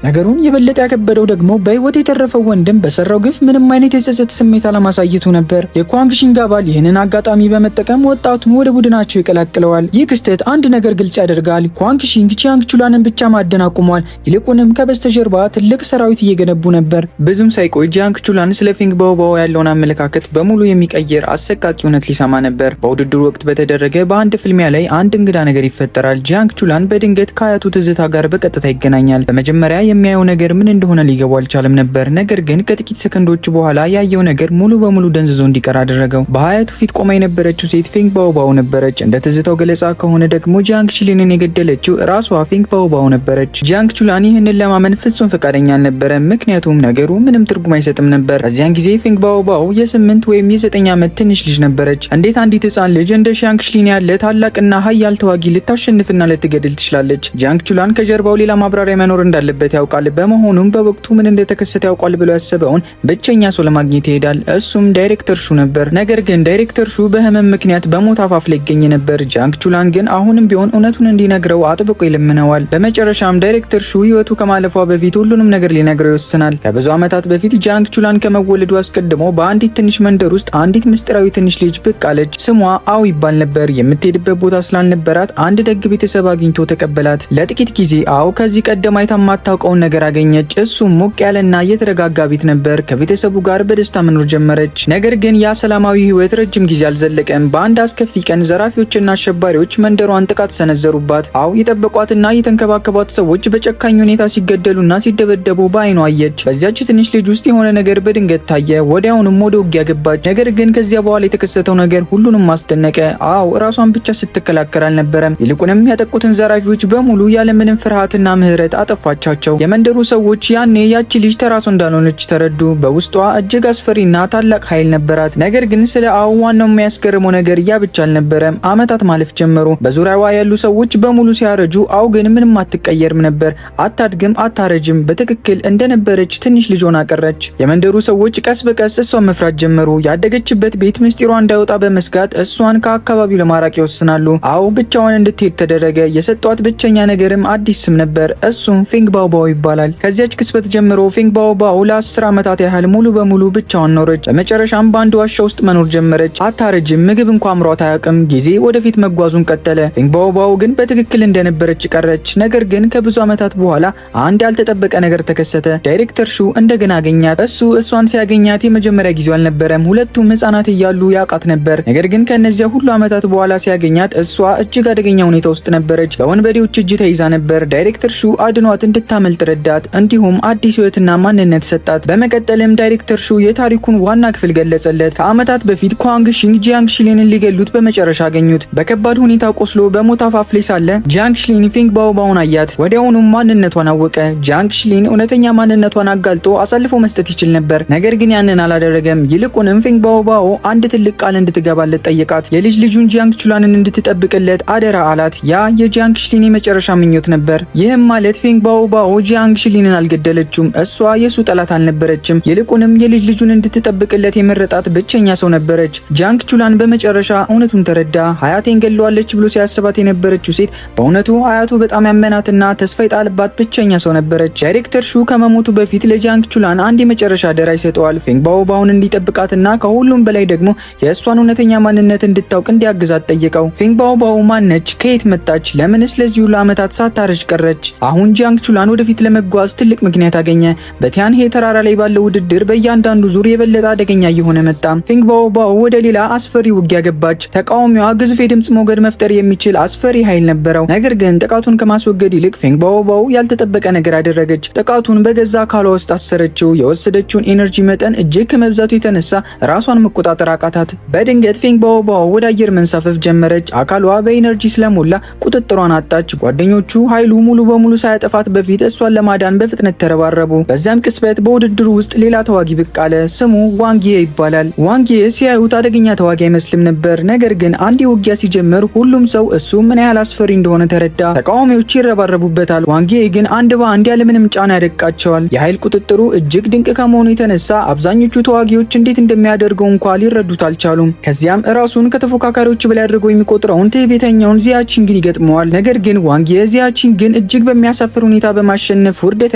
Speaker 2: ነገሩን የበለጠ ያከበደው ደግሞ በህይወት የተረፈው ወንድም በሰራው ግፍ ምንም አይነት የጸጸት ስሜት አለማሳየቱ ነበር። የኳንግ ሺንግ አባል ይህንን አጋጣሚ በመጠቀም ወጣቱን ወደ ቡድናቸው ይቀላቅለዋል። ይህ ክስተት አንድ ነገር ግልጽ ያደርጋል። ኳንግ ሺንግ ጂያንግ ቹላንን ብቻ ማደን አቁሟል። ይልቁንም ከበስተጀርባ ትልቅ ሰራዊት እየገነቡ ነበር። ብዙም ሳይቆይ ጂያንግ ቹላን ስለ ፊንግ ባኦባኦ ያለውን አመለካከት በሙሉ የሚቀይር አሰቃቂ እውነት ሊሰማ ነበር። በውድድሩ ወቅት በተደረገ በአንድ ፍልሚያ ላይ አንድ እንግዳ ነገር ይፈጠራል። ጂያንግ ቹላን በድንገት ከአያቱ ትዝታ ጋር በቀጥታ ይገናኛል። በመጀመሪያ የሚያየው ነገር ምን እንደሆነ ሊገባው አልቻለም ነበር። ነገር ግን ከጥቂት ሰከንዶች በኋላ ያየው ነገር ሙሉ በሙሉ ደንዝዞ እንዲቀር አደረገው። በአያቱ ፊት ቆማ የነበረችው ሴት ፊንግ ባኦባኦ ነበረች። እንደ ትዝታው ገለጻ ከሆነ ደግሞ ጂያንግ ሺሊንን የገደለችው ራሷ ፊንግ ባኦባኦ ነበረች። ጂያንግ ቹላን ይህንን ለማመን ፍጹም ፈቃደኛ አልነበረም፣ ምክንያቱም ነገሩ ምንም ትርጉም አይሰጥም ነበር። በዚያን ጊዜ ፊንግ ባኦባኦ የ8 ወይም የ9 ዓመት ትንሽ ልጅ ነበረች። እንዴት አንዲት ህፃን ልጅ እንደ ጂያንግ ሺሊን ያለ ታላቅና ኃያል ተዋጊ ልታሸንፍና ልትገድል ትችላለች? ጂያንግ ቹላን ከጀርባው ሌላ ማብራሪያ መኖር እንዳለበት ያውቃል። በመሆኑም በወቅቱ ምን እንደተከሰተ ያውቃል ብሎ ያሰበውን ብቸኛ ሰው ለማግኘት ይሄዳል። እሱም ዳይሬክተር ሹ ነበር። ነገር ግን ዳይሬክተር ሹ በህመም ምክንያት በሞት አፋፍ ላይ ይገኝ ነበር። ጂያንግ ቹላን ግን አሁንም ቢሆን እውነቱን እንዲነግረው አጥብቆ ይለምነዋል። በመጨረሻም ዳይሬክተር ሹ ህይወቱ ከማለፏ በፊት ሁሉንም ነገር ሊነግረው ይወስናል። ከብዙ ዓመታት በፊት ጂያንግ ቹላን ከመወለዱ አስቀድሞ በአንዲት ትንሽ መንደር ውስጥ አንዲት ምስጢራዊ ትንሽ ልጅ ብቅ አለች። ስሟ አው ይባል ነበር። የምትሄድበት ቦታ ስላልነበራት አንድ ደግ ቤተሰብ አግኝቶ ተቀበላት። ለጥቂት ጊዜ አው ከዚህ ቀደም አይታ የማታውቀውን ነገር አገኘች። እሱም ሞቅ ያለና የተረጋጋ ቤት ነበር። ከቤተሰቡ ጋር በደስታ መኖር ጀመረች። ነገር ግን ያ ሰላማዊ ህይወት ረጅም ጊዜ አልዘለቀም። በአንድ አስከፊ ቀን ዘራፊዎችና አሸባሪዎች መንደሯን ጥቃት ሰነዘሩባት። አው የጠበቋትና የተንከባከቧት ሰዎች በጨካኝ ሁኔታ ሲገደሉና ሲደበደቡ በአይኗ አየች። በዚያች ትንሽ ልጅ ውስጥ የሆነ ነገር በድንገት ታየ። ወዲያውንም ወደ ውጊያ ገባች። ነገር ግን ከዚያ በኋላ የተከሰተው ነገር ሁሉንም ማስደነቀ። አው ራሷን ብቻ ስትከላከል አልነበረም፣ ይልቁንም ያጠቁትን ዘራፊዎች በሙሉ ያለምንም ፍርሃትና ምህረት አጠፋቻቸው። የመንደሩ ሰዎች ያኔ ያቺ ልጅ ተራሷ እንዳልሆነች ተረዱ። በውስጧ እጅግ አስፈሪና ታላቅ ኃይል ነበራት። ነገር ግን ስለ አው ዋናው የሚያስገርመው ነገር ያ ብቻ አልነበረም። አመታት ማለፍ ጀመሩ። በዙሪያዋ ያሉ ሰዎች በሙሉ ሲያረጁ፣ አው ግን ምንም አትቀየርም ነበር። አታድግም፣ አታረጅም። በትክክል እንደነበረች ትንሽ ልጅ ሆና ቀረች። የመንደሩ ሰዎች ቀስ በቀስ እሷን መፍራት ጀመሩ። ያደገችበት ቤት ምስጢሯ እንዳይወጣ በመስጋት እሷን ከአካባቢው ለማራቅ ይወስናሉ። አው ብቻዋን እንድትሄድ ተደረገ። የሰጧት ብቸኛ ነገርም አዲስ ስም ነበር። እሱም ፊንግ ባኦባኦ ይባላል። ከዚያች ክስበት ጀምሮ ፊንግ ባኦባኦ ለ10 ዓመታት ያህል ሙሉ በሙሉ ብቻዋን ኖረች። በመጨረሻም በአንድ ዋሻ ውስጥ መኖር ጀመረች። አታረጅም፣ ምግብ እንኳን አምሯት አያውቅም። ጊዜ ወደፊት መጓዙን ቀጠለ። ፊንግ ባኦባኦ ግን በትክክል እንደነበረች ቀረች። ነገር ግን ከብዙ ዓመታት በኋላ አንድ ያልተጠበቀ ነገር ተከሰተ። ዳይሬክተር ሹ እንደገና አገኛት። እሱ እሷን ሲያገኛት የመጀመሪያ ጊዜው አልነበረም። ሁለቱም ህፃናት እያሉ ያውቃት ነበር። ነገር ግን ከነዚያ ሁሉ ዓመታት በኋላ ሲያገኛት እሷ እጅግ አደገኛ ሁኔታ ውስጥ ነበረች። በወንበዴዎች እጅ ተይዛ ነበር። ዳይሬክተር ሹ አድኗት እንድታመልጥ ረዳት። እንዲሁም አዲስ ህይወትና ማንነት ሰጣት። በመቀጠልም ዳይሬክተር ሹ የታሪኩን ዋና ክፍል ገለጸለት። ከዓመታት በፊት ኳንግ ሺንግ ጂያንግ ሺሊንን ሊገሉት በመጨረሻ አገኙት። በከባድ ሁኔታ ቆስሎ በሞት አፋፍ ላይ ሳለ ጂያንግ ሺሊን ፊንግ ባኦባኦን አያት። ወዲያውኑም ማንነቷን አወቀ። ጂያንግ ሺሊን እውነተኛ ማንነቷን አጋልጦ አሳልፎ መስጠት ይችል ነበር። ነገር ግን ያንን አላደረገም። ይልቁንም ፊንግ ባኦባኦ አንድ ትልቅ ቃል እንድትገባለት ጠየቃት። የልጅ ልጁን ጂያንግ ቹላንን እንድትጠብቅለት አደራ አላት። ያ የጂያንግ ሺሊን የመጨረሻ ምኞት ነበር። ይህም ማለት ፊንግ ባኦባኦ ጂያንግ ሺሊንን አልገደለችም። እሷ የሱ ጠላት አልነበረችም። ይልቁንም የልጅ ልጁን እንድትጠብቅለት የመረጣት ብቸኛ ሰው ነበረች። ጂያንግ ቹላን በመጨረሻ እውነቱን ተረዳ። አያቴን ገለዋለች ብሎ ሲያስባት የነበረችው ሴት በእውነቱ አያቱ በጣም ያመናትና ተስፋ የጣልባት ብቸኛ ሰው ነበረች። ዳይሬክተር ሹ ከመሞቱ በፊት ለጂያንግ ቹላን አንድ የመጨረሻ አደራ ይሰጠዋል። ፊንግ ባኦባኦን እንዲጠብቃትና ከሁሉም በላይ ደግሞ የእሷን እውነተኛ ማንነት እንድታውቅ እንዲያግዛት ጠየቀው። ፊንግ ባኦባኦ ማነች? ከየት መጣች? ለምንስ ለዚህ እነዚህ ሁሉ ዓመታት ሳታረጅ ቀረች። አሁን ጂያንግ ቹላን ወደፊት ለመጓዝ ትልቅ ምክንያት አገኘ። በቲያንሄ ተራራ ላይ ባለው ውድድር በእያንዳንዱ ዙር የበለጠ አደገኛ እየሆነ መጣ። ፌንግ ባኦባኦ ወደ ሌላ አስፈሪ ውጊያ ገባች። ተቃዋሚዋ ግዙፍ የድምጽ ሞገድ መፍጠር የሚችል አስፈሪ ኃይል ነበረው። ነገር ግን ጥቃቱን ከማስወገድ ይልቅ ፌንግ ባኦባኦ ያልተጠበቀ ነገር አደረገች። ጥቃቱን በገዛ አካሏ ውስጥ አሰረችው። የወሰደችውን ኤነርጂ መጠን እጅግ ከመብዛቱ የተነሳ ራሷን መቆጣጠር አቃታት። በድንገት ፌንግ ባኦባኦ ወደ አየር መንሳፈፍ ጀመረች። አካሏ በኤነርጂ ስለሞላ ቁጥጥሯን አጣች። ጓደኞቹ ኃይሉ ሙሉ በሙሉ ሳያጠፋት በፊት እሷን ለማዳን በፍጥነት ተረባረቡ። በዛም ቅስበት በውድድሩ ውስጥ ሌላ ተዋጊ ብቅ አለ። ስሙ ዋንጊዬ ይባላል። ዋንጊዬ ሲያዩት አደገኛ ተዋጊ አይመስልም ነበር። ነገር ግን አንድ ውጊያ ሲጀምር ሁሉም ሰው እሱ ምን ያህል አስፈሪ እንደሆነ ተረዳ። ተቃዋሚዎች ይረባረቡበታል። ዋንጊዬ ግን አንድ በአንድ ያለምንም ጫና ያደቃቸዋል። የኃይል ቁጥጥሩ እጅግ ድንቅ ከመሆኑ የተነሳ አብዛኞቹ ተዋጊዎች እንዴት እንደሚያደርገው እንኳን ሊረዱት አልቻሉም። ከዚያም ራሱን ከተፎካካሪዎች በላይ አድርገው የሚቆጥረውን ትዕቢተኛውን ዚያቺንግን ይገጥመዋል። ነገር ግን ዋንጊዬ ዚያቺንግን እጅግ በሚያሳፍር ሁኔታ በማሸነፍ ውርደት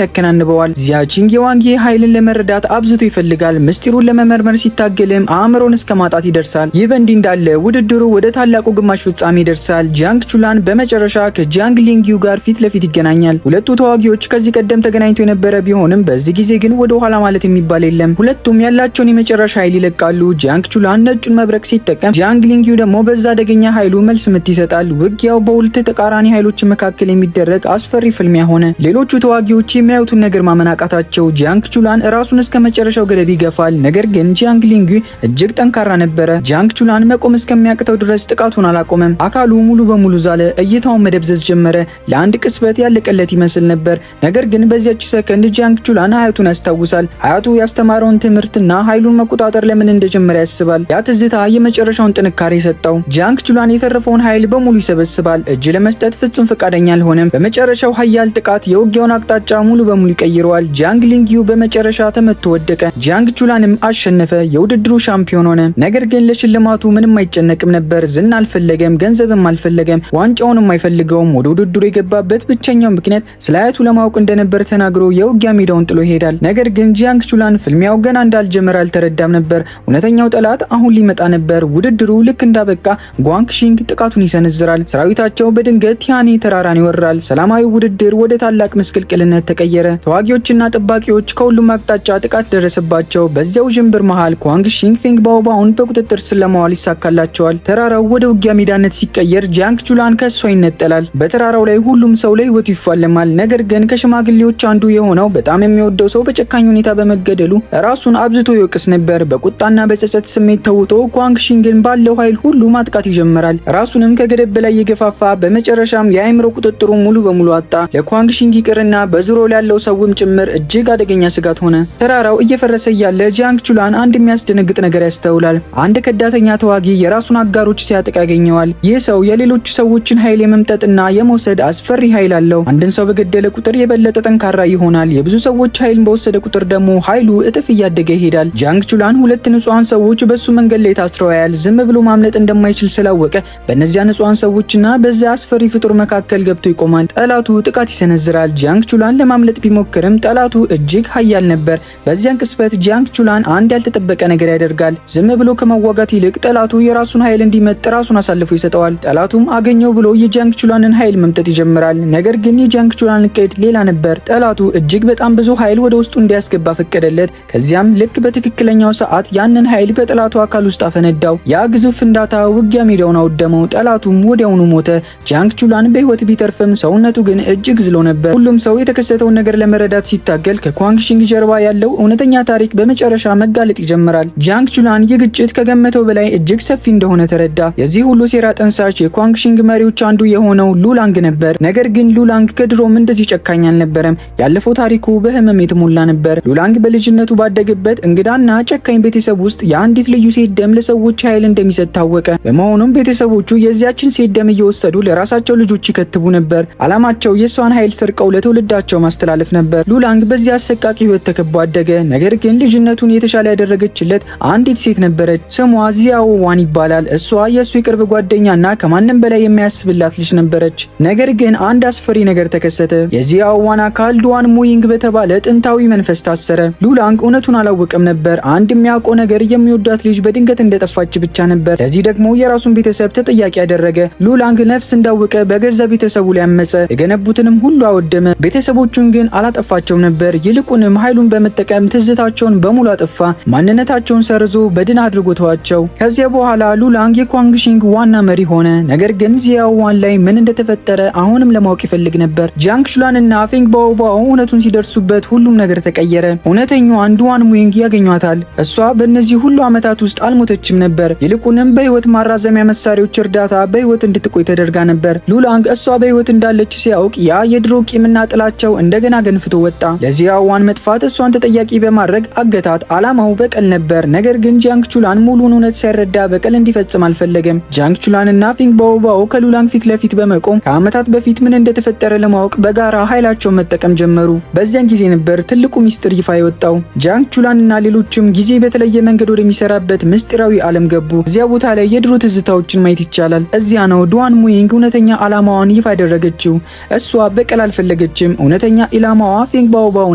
Speaker 2: ያከናንበዋል። ዚያቺንግ የዋንጊዬ ኃይልን ለመረዳት አብዝቶ ይፈልጋል። ምስጢሩን ለመመርመር ሲታገልም አእምሮን እስከ ማጣት ይደርሳል። ይህ በእንዲህ እንዳለ ውድድሩ ወደ ታላቁ ግማሽ ፍጻሜ ይደርሳል። ጂያንግ ቹላን በመጨረሻ ከጂያንግ ሊንጊዩ ጋር ፊት ለፊት ይገናኛል። ሁለቱ ተዋጊዎች ከዚህ ቀደም ተገናኝተው የነበረ ቢሆንም በዚህ ጊዜ ግን ወደ ኋላ ማለት የሚባል የለም። ሁለቱም ያላቸውን የመጨረሻ ኃይል ይለቃሉ። ጂያንግ ቹላን ነጩን መብረቅ ሲጠቀም፣ ጂያንግ ሊንጊዩ ደግሞ በዛ አደገኛ ኃይሉ መልስ ምት ይሰጣል። ውጊያው በሁለት ተቃራኒ ኃይሎች መካከል የሚደረግ አስፈሪ ፍልሚያ ሆነ። ሌሎቹ ተዋጊዎች የሚያዩትን ነገር ማመን አቃታቸው። ጂያንግ ቹላን ራሱን እስከ መጨረሻው ገደብ ይገፋል። ነገር ግን ጂያንግ ሊንጊዩ እጅግ ጠንካራ ነበረ። ጂያንግ ቹላን መቆም እስከሚያቅተው ድረስ ጥቃቱን አላቆመም። አካሉ ሙሉ በሙሉ ዛለ። እይታውን መደብዘዝ ጀመረ። ለአንድ ቅስበት ያለቀለት ይመስል ነበር። ነገር ግን በዚያች ሰከንድ ጂያንግ ቹላን አያቱን ያስታውሳል። አያቱ ያስተማረውን ትምህርትና ኃይሉን መቆጣጠር ለምን እንደጀመረ ያስባል። ያ ትዝታ የመጨረሻውን ጥንካሬ ሰጠው። ጂያንግ ቹላን የተረፈውን ኃይል በሙሉ ይሰበስባል። እጅ ለመስጠት ፍጹም ፈቃደኛ አልሆነም። በመጨረሻው ኃያል ጥቃት የውጊያውን አቅጣጫ ሙሉ በሙሉ ይቀይረዋል። ጂያንግ ሊንጊዩ በመጨረሻ ተመቶ ወደቀ። ጂያንግ ቹላንም አሸነፈ። የውድድሩ ሻምፒዮን ሆነ። ነገር ግን ለሽልማቱ ምንም አይጨነቅም ነበር። ዝና አልፈለገም፣ ገንዘብም አልፈለገም፣ ዋንጫውንም አይፈልገውም። ወደ ውድድሩ የገባበት ብቸኛው ምክንያት ስለ አያቱ ለማወቅ እንደነበር ተናግሮ የውጊያ ሜዳውን ጥሎ ይሄዳል። ነገር ግን ጂያንግ ቹላን ፍልሚያው ገና እንዳልጀመረ አልተረዳም ነበር። እውነተኛው ጠላት አሁን ሊመጣ ነበር። ውድድሩ ልክ እንዳበቃ ጓንግሺንግ ጥቃቱን ይሰነዝራል። ሰራዊታቸው በድንገት ቲያኔ ተራራን ይወራል። ሰላማዊ ውድድር ወደ ታላቅ ምስቅልቅልነት ተቀየረ። ተዋጊዎችና ጠባቂዎች ከሁሉም አቅጣጫ ጥቃት ደረሰባቸው። በዚያው ዥንብር መሃል ጓንግሺንግ ፌንግ ባኦባኦን በቁጥጥር ስር ለማዋል ይሳካላቸዋል። ተራራው ወደ ውጊያ ሜዳነት ሲቀየር ጂያንግ ቹላን ከሷ ይነጠላል። በተራራው ላይ ሁሉም ሰው ለህይወቱ ይፋለማል። ነገር ግን ከሽማግሌዎች አንዱ የሆነው በጣም የሚወደው ሰው በጨካኝ ሁኔታ በመገደሉ ራሱን አብዝቶ ይወቅስ ነበር። በቁጣና በጸጸት ስሜት ተውጦ ጓንግሺንግን ባለው ኃይል ሁሉ ማጥቃት ይጀምራል። ራሱንም ከገደብ በላይ የገፋፋ በመጨረሻም የአእምሮ ቁጥጥሩ ሙሉ በሙሉ አጣ። ለጓንግሺንግ ይቅርና በዙሪያው ያለው ሰውም ጭምር እጅግ አደገኛ ስጋት ሆነ። ተራራው እየፈረሰ እያለ ጂያንግ ቹላን አንድ የሚያስደነግጥ ነገር ያስተውላል። አንድ ከዳተኛ ተዋጊ የራሱን አጋሮች ሲያጠቃ ያገኘዋል። ይህ ሰው የሌሎች ሰዎችን ኃይል የመምጠጥና የመውሰድ አስፈሪ ኃይል አለው። አንድን ሰው በገደለ ቁጥር የበለጠ ጠንካራ ይሆናል። የብዙ ሰዎች ኃይልን በወሰደ ቁጥር ደግሞ ኃይሉ እጥፍ እያደገ ይሄዳል። ጂያንግ ቹላን ሁለት ንጹሃን ሰዎች በሱ መንገድ ላይ ታስረው ያያል። ዝም ብሎ ማምለጥ እንደማይችል ስላወቀ በእነዚያ ንጹሃን ሰዎችና በዚያ አስፈሪ ፍጡር መካከል ገብቶ ይቆማል። ጠላቱ ጥቃት ይሰነዝራል። ጂያንግ ቹላን ለማምለጥ ቢሞክርም ጠላቱ እጅግ ኃያል ነበር። በዚያን ቅስበት ጂያንግ ቹላን አንድ ያልተጠበቀ ነገር ያደርጋል። ዝም ብሎ ከመዋጋት ይልቅ ጠላቱ የራሱን ኃይል እንዲመጥ ራሱን አሳልፎ ይሰጠዋል። ጠላቱም አገኘው ብሎ የጂያንግ ቹላንን ኃይል መምጠጥ ይጀምራል። ነገር ግን የጂያንግ ቹላን እቅድ ሌላ ነበር። ጠላቱ እጅግ በጣም ብዙ ኃይል ወደ ውስጡ እንዲያስገባ ፈቀደለት። ከዚያም ልክ በትክክለኛው ሰዓት ያንን ኃይል በጠላቱ አካል ውስጥ አፈነዳው። ያ ግዙፍ ፍንዳታ ውጊያ ሜዳውን አወደመው። ጠላቱም ወዲያውኑ ሞተ። ጂያንግ ቹላን በህይወት ቢተርፍም ሰውነቱ ግን እጅግ ዝሎ ነበር። ሁሉም ሰው የተከሰተውን ነገር ለመረዳት ሲታገል ከጓንግሺንግ ጀርባ ያለው እውነተኛ ታሪክ በመጨረሻ መጋለጥ ይጀምራል። ጂያንግ ቹላን ይህ ግጭት ከገመተው በላይ እጅግ ሰፊ እንደሆነ ተረዳ። የዚህ ሁሉ ሴራ ጠንሳሽ የጓንግሺንግ መሪዎች አንዱ የሆነው ሉላንግ ነበር። ነገር ግን ሉላንግ ከድሮም እንደዚህ ጨካኝ አልነበረም። ያለፈው ታሪኩ በህመም የተሞላ ነበር። ሉላንግ በልጅነቱ ባደገበት እንግዳና ጨካኝ ቤተሰብ ውስጥ የአንዲት ልዩ ሴት ደም ለሰዎች ኃይል እንደሚሰጥ ታወቀ። በመሆኑም ቤተሰቦቹ የዚያችን ሴት ደም እየወሰዱ ለራሳቸው ልጆች ይከትቡ ነበር። አላማቸው የሷን ኃይል ሰርቀው ለትውልዳቸው ማስተላለፍ ነበር። ሉላንግ በዚያ አሰቃቂ ህይወት ተከቦ አደገ። ነገር ግን ልጅነቱን የተሻለ ያደረገችለት አንዲት ሴት ነበረች። ስሟ ዚያኦ ዋን ይባላል። እሷ የሱ የቅርብ ጓደኛና ከማንም በላይ የሚያስብላት ልጅ ነበረች። ነገር ግን አንድ አስፈሪ ነገር ተከሰተ። የዚያኦ ዋን አካል ዱዋን ሙይንግ በተባለ ጥንታዊ መንፈስ ታሰረ። ሉላንግ እውነቱን አላወቀም ነበር። አንድ የሚያውቀው ነገር የሚወዳት ልጅ በድንገት እንደጠፋች ብቻ ነበር። ለዚህ ደግሞ የራሱን ቤተሰብ ተጠያቂ ያደረገ። ሉላንግ ነፍስ እንዳወቀ በገዛ በገዛ ቤተሰቡ ላይ አመፀ። የገነቡትንም ሁሉ አወደመ። ቤተሰቦቹን ግን አላጠፋቸውም ነበር። ይልቁንም ኃይሉን በመጠቀም ትዝታቸውን በሙሉ አጠፋ። ማንነታቸውን ሰርዞ በድን አድርጎ ተዋቸው። ከዚያ በኋላ ሉላንግ የኳንግሺንግ ዋና መሪ ሆነ። ነገር ግን ዚያዋን ላይ ምን እንደተፈጠረ አሁንም ለማወቅ ይፈልግ ነበር። ጃንግ ቹላንና ፌንግ ባኦባኦ እውነቱን ሲደርሱበት ሁሉም ነገር ተቀየረ። እውነተኛዋን ዱዋን ሙይንግ ያገኟታል። እሷ በእነዚህ ሁሉ ዓመታት ውስጥ አልሞተችም ነበር። ይልቁንም በህይወት ማራዘሚያ መሳሪያዎች እርዳታ በህይወት እንድትቆይ ተደርጋ ነበር። ሉላንግ እሷ በህይወት እንዳለች ሲያውቅ ያ የድሮ ቂምና ጥላቸው እንደገና ገንፍቶ ወጣ። ለዚያዋን መጥፋት እሷን ተጠያቂ በማድረግ አገታት። ዓላማው በቀል ነበር። ነገር ግን ጃንግ ቹላን ሙሉን እውነት ሳይረዳ በቀል እንዲፈጽም አልፈለገም። ጃንግ ቹላንና ፌንግ ባኦባኦ ከሉላንግ ፊት ለፊት በመቆም ከዓመታት በፊት ምን እንደተፈጠረ ለማወቅ በጋራ ኃይላቸውን መጠቀም ጀመሩ። በዚያን ጊዜ ነበር ትልቁ ሚስጥር ይፋ የወጣው። ጃንግ ቹላንና ሌሎችም ጊዜ በተለየ መንገድ ወደሚሰራበት ምስጢራዊ ዓለም ገቡ። እዚያ ቦታ ላይ የድሮ ትዝታዎችን ማየት ይቻላል። እዚያ ነው ዱዋን ሙይንግ እውነተኛ ዓላማዋን ይፋ ያደረገችው። እሷ በቀል አልፈለገችም። እውነተኛ ኢላማዋ ፌንግ ባኦባኦ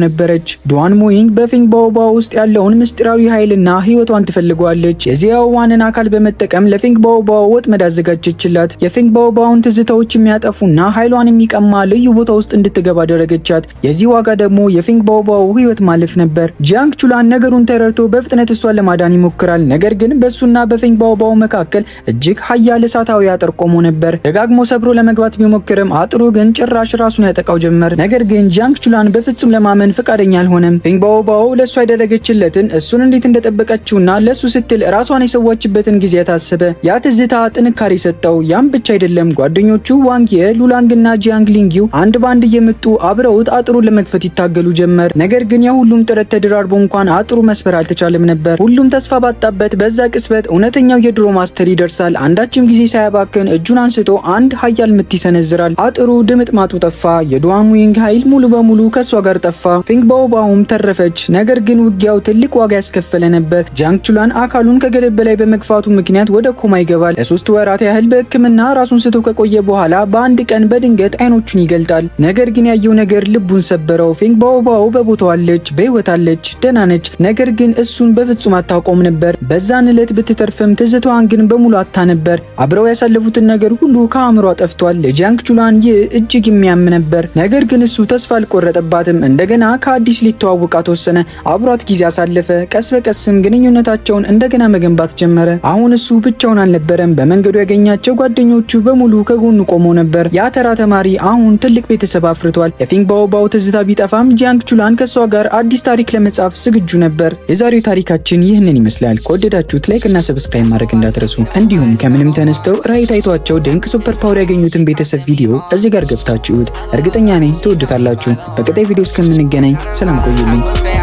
Speaker 2: ነበረች። ዱዋን ሙይንግ በፌንግ ባኦባኦ ውስጥ ያለውን ምስጢራዊ ኃይልና ህይወቷን ትፈልጓለች። የዚያዋንን አካል በመጠቀም ለፌንግ ባኦባኦ ወጥመድ አዘጋጀችላት። የፌንግ ባኦባኦን ትዝታዎች የሚያጠፉና ኃይሏን የሚቀማ ልዩ ቦታ ውስጥ እንድትገባ አደረገቻት። የዚህ ዋጋ ደግሞ የፌንግ ባኦባኦ ህይወት ማለፍ ነበር። ጃንግ ቹላን ነገሩን ተረድቶ በፍጥነት እሷን ለማዳን ይሞክራል። ነገር ግን በሱና በፌንግ ባኦባኦ መካከል እጅግ ኃያል እሳታዊ አጥር ቆሞ ነበር። ደጋግሞ ሰብሮ ለመግባት ቢሞክርም አጥሩ ግን ጭራሽ ራሱን ያጠቃው ጀመር። ነገር ግን ጃንግ ቹላን በፍጹም ለማመን ፈቃደኛ አልሆነም። ፌንግ ባኦባኦ ለእሱ ያደረገችለትን እሱን እንዴት እንደጠበቀችውና ለሱ ስትል ራሷን የሰዋችበትን ጊዜ ታሰበ። ያ ትዝታ ጥንካሬ ሰጠው። ያም ብቻ አይደለም፣ ጓደኞቹ ዋንግየ፣ ሉላንግና ጂያንግ ሊንጊው አንድ ባንድ እየመጡ አብረውት አጥሩን ለመክፈት ይታገሉ ጀመር። ነገር ግን የሁሉም ጥረት ተደራርቦ እንኳን አጥሩ መስበር አልተቻለም ነበር። ሁሉም ተስፋ ባጣበት በዛ ቅጽበት እውነተኛው የድሮ ማስተር ይደርሳል። አንዳችም ጊዜ ሳያባክን እጁን አንስቶ አንድ ኃያል ምት ይሰነዝራል። አጥሩ ድምጥማጡ ጠፋ። የዱዋን ሙይንግ ኃይል ሙሉ በሙሉ ከሷ ጋር ጠፋ። ፌንግ ባኦባኦም ተረፈች። ነገር ግን ውጊያው ትልቅ ዋጋ ያስከፈለ ነበር። ጃንግ ቹላን አካሉን ከገደብ በላይ በመግፋቱ ምክንያት ወደ ኮማ ይገባል። ለ3 ወራት ያህል በሕክምና ራሱን ስቶ ከቆየ በኋላ በአንድ ቀን በድንገት አይኖቹን ይገልጣል። ነገር ግን ያየው ነገር ልቡን ሰበረው። ፌንግ ባኦባኦ በቦታው አለች፣ በህይወት አለች፣ ደህና ነች። ነገር ግን እሱን በፍጹም አታውቀውም ነበር። በዛን ዕለት ብትተርፍም ትዝታዋን ግን በሙሉ አታ ነበር። አብረው ያሳለፉትን ነገር ሁሉ ከአእምሯ ጠፍቷል። ለጃንግ ቹላን ይህ እጅግ የሚያም ነበር። ነገር ግን እሱ ተስፋ አልቆረጠባትም። እንደገና ከአዲስ ሊተዋወቃት ወሰነ። አብሯት ጊዜ አሳለፈ። ቀስ በቀስም ግንኙነታቸውን እንደገና መገንባት ጀመረ። አሁን እሱ ብቻውን አልነበረም። በመንገዱ ያገኛቸው ጓደኞቹ በሙሉ ከጎኑ ቆመው ነበር። ያ ተራ ተማሪ አሁን ትልቅ ቤተሰብ አፍርቷል። የፌንግ ባኦባኦ ትዝታ ቢጠፋም ጃንግ ቹላን ከሷ ጋር አዲስ ታሪክ ለመጻፍ ዝግጁ ነበር። የዛሬው ታሪካችን ይህንን ይመስላል። ከወደዳችሁት ላይክ እና ሰብስክራይብ ማድረግ እንዳትረሱ። እንዲሁም ከምንም ተነስተው ራዕይ ታይቷቸው ድንቅ ሱፐር ፓወር ያገኙትን ቤተሰብ ቪዲዮ እዚህ ጋር ገብታችሁት እርግጠኛ ነኝ ትወዱታላችሁ። በቀጣይ ቪዲዮ እስከምንገናኝ ሰላም ቆዩልኝ።